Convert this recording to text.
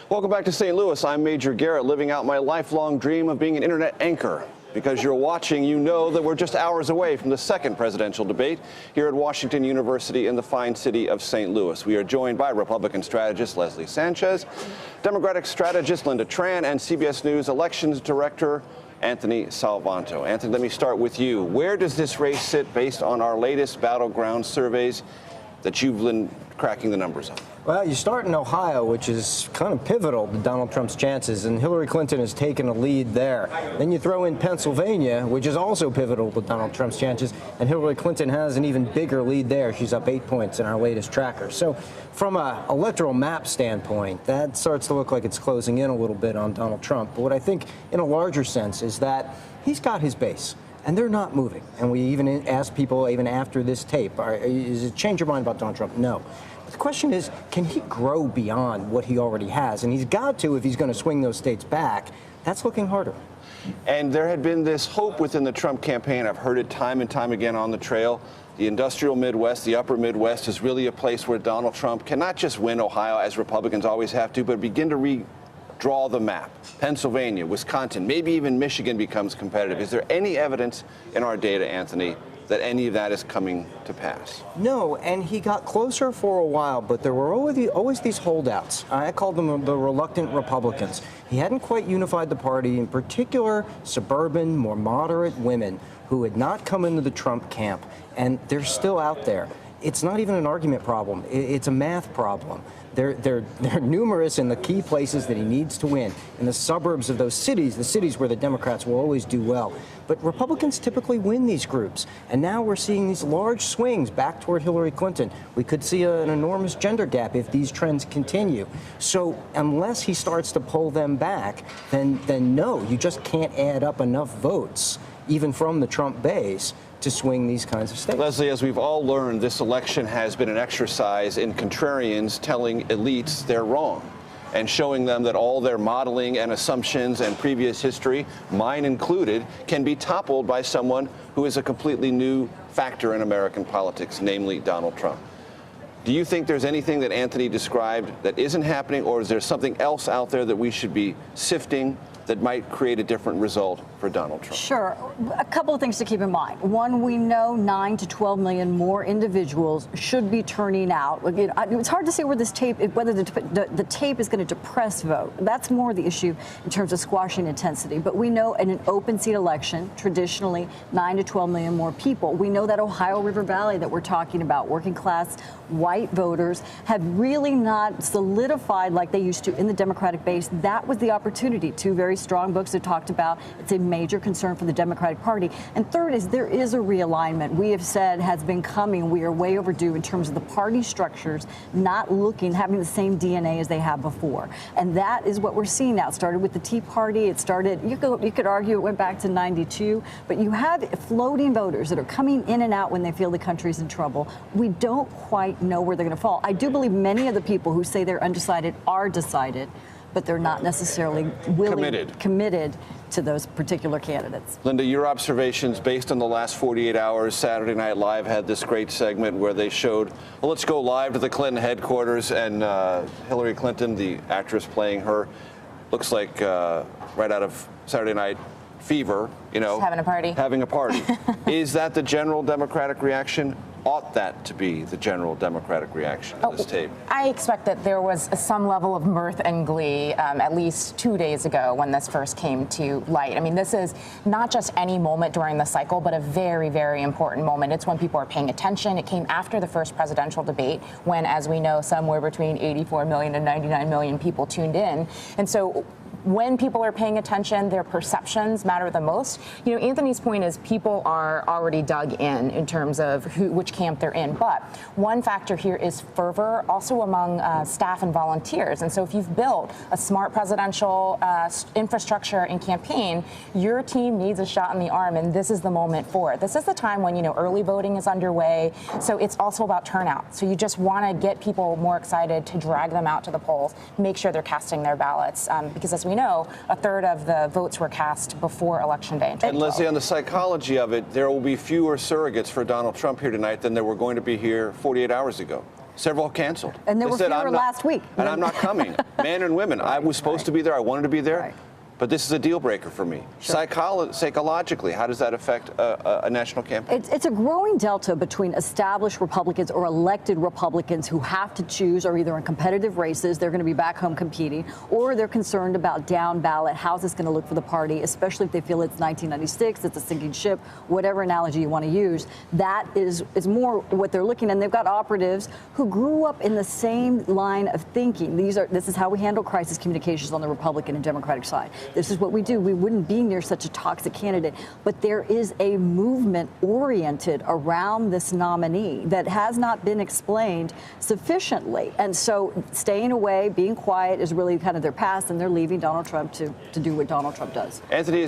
Welcome back to St. Louis. I'm Major Garrett, living out my lifelong dream of being an internet anchor. Because you're watching, you know that we're just hours away from the second presidential debate here at Washington University in the fine city of St. Louis. We are joined by Republican strategist Leslie Sanchez, Democratic strategist Linda Tran, and CBS News elections director Anthony Salvanto. Anthony, let me start with you. Where does this race sit based on our latest battleground surveys that you've been cracking the numbers on? Well, you start in Ohio, which is kind of pivotal to Donald Trump's chances, and Hillary Clinton has taken a lead there. Then you throw in Pennsylvania, which is also pivotal to Donald Trump's chances, and Hillary Clinton has an even bigger lead there. She's up 8 points in our latest tracker. So from an electoral map standpoint, that starts to look like it's closing in a little bit on Donald Trump. But what I think in a larger sense is that he's got his base, and they're not moving. And we even asked people, even after this tape, is it change your mind about Donald Trump? No. The question is, can he grow beyond what he already has? And he's got to if he's going to swing those states back. That's looking harder. And there had been this hope within the Trump campaign. I've heard it time and time again on the trail. The industrial Midwest, the upper Midwest, is really a place where Donald Trump can not just win Ohio, as Republicans always have to, but begin to redraw the map. Pennsylvania, Wisconsin, maybe even Michigan becomes competitive. Is there any evidence in our data, Anthony, that any of that is coming to pass? No, and he got closer for a while, but there were always these holdouts. I called them the reluctant Republicans. He hadn't quite unified the party, in particular suburban, more moderate women who had not come into the Trump camp, and they're still out there. It's not even an argument problem. It's a math problem. They're numerous in the key places that he needs to win, in the suburbs of those cities, the cities where the Democrats will always do well. But Republicans typically win these groups, and now we're seeing these large swings back toward Hillary Clinton. We could see an enormous gender gap if these trends continue. So unless he starts to pull them back, then no, you just can't add up enough votes, even from the Trump base, to swing these kinds of states. Leslie, as we've all learned, this election has been an exercise in contrarians telling elites they're wrong and showing them that all their modeling and assumptions and previous history, mine included, can be toppled by someone who is a completely new factor in American politics, namely Donald Trump. Do you think there's anything that Anthony described that isn't happening, or is there something else out there that we should be sifting that might create a different result for Donald Trump? Sure. A couple of things to keep in mind. One, we know 9 to 12 million more individuals should be turning out. It's hard to say where this tape, whether the tape is going to depress vote. That's more the issue in terms of squashing intensity. But we know in an open seat election, traditionally 9 to 12 million more people. We know that Ohio River Valley that we're talking about, working class white voters, have really not solidified like they used to in the Democratic base. That was the opportunity. Two very strong books that talked about it's a major concern for the Democratic Party. And third is there is a realignment we have said has been coming. We are way overdue in terms of the party structures not having the same DNA as they have before. And that is what we're seeing now. It started with the Tea Party. It started, you could argue it went back to 92, but you have floating voters that are coming in and out when they feel the country's in trouble. We don't quite know where they're going to fall. I do believe many of the people who say they're undecided are decided, but they're not necessarily committed to those particular candidates. Linda, your observations based on the last 48 hours. Saturday Night Live had this great segment where they showed, well, let's go live to the Clinton headquarters, and Hillary Clinton, the actress playing her, looks like right out of Saturday Night Fever, you know. Just having a party. Having a party. Is that the general Democratic reaction? Ought that to be the general Democratic reaction to this tape? I expect that there was some level of mirth and glee at least 2 days ago when this first came to light. I mean, this is not just any moment during the cycle, but a very, very important moment. It's when people are paying attention. It came after the first presidential debate when, as we know, somewhere between 84 million and 99 million people tuned in. And so when people are paying attention, their perceptions matter the most. You know, Anthony's point is people are already dug in terms of which camp they're in. But one factor here is fervor, also among staff and volunteers. And so if you've built a smart presidential infrastructure and campaign, your team needs a shot in the arm, and this is the moment for it. This is the time when, you know, early voting is underway. So it's also about turnout. So you just want to get people more excited to drag them out to the polls, make sure they're casting their ballots. Because as we know, a third of the votes were cast before Election Day in 2012. And Leslie, on the psychology of it, there will be fewer surrogates for Donald Trump here tonight than there were going to be here 48 hours ago. Several canceled. And there They were said, fewer "I'm not- last week." And I'm not coming. Men and women. I was supposed to be there. I wanted to be there. Right. But this is a deal breaker for me. Sure. Psychologically, how does that affect a national campaign? It's a growing delta between established Republicans or elected Republicans who have to choose, or either in competitive races, they're going to be back home competing, or they're concerned about down ballot. How's this going to look for the party, especially if they feel it's 1996, it's a sinking ship, whatever analogy you want to use. That is more what they're looking at. And they've got operatives who grew up in the same line of thinking. This is how we handle crisis communications on the Republican and Democratic side. This is what we do. We wouldn't be near such a toxic candidate. But there is a movement oriented around this nominee that has not been explained sufficiently. And so staying away, being quiet is really kind of their past, and they're leaving Donald Trump to do what Donald Trump does. Anthony,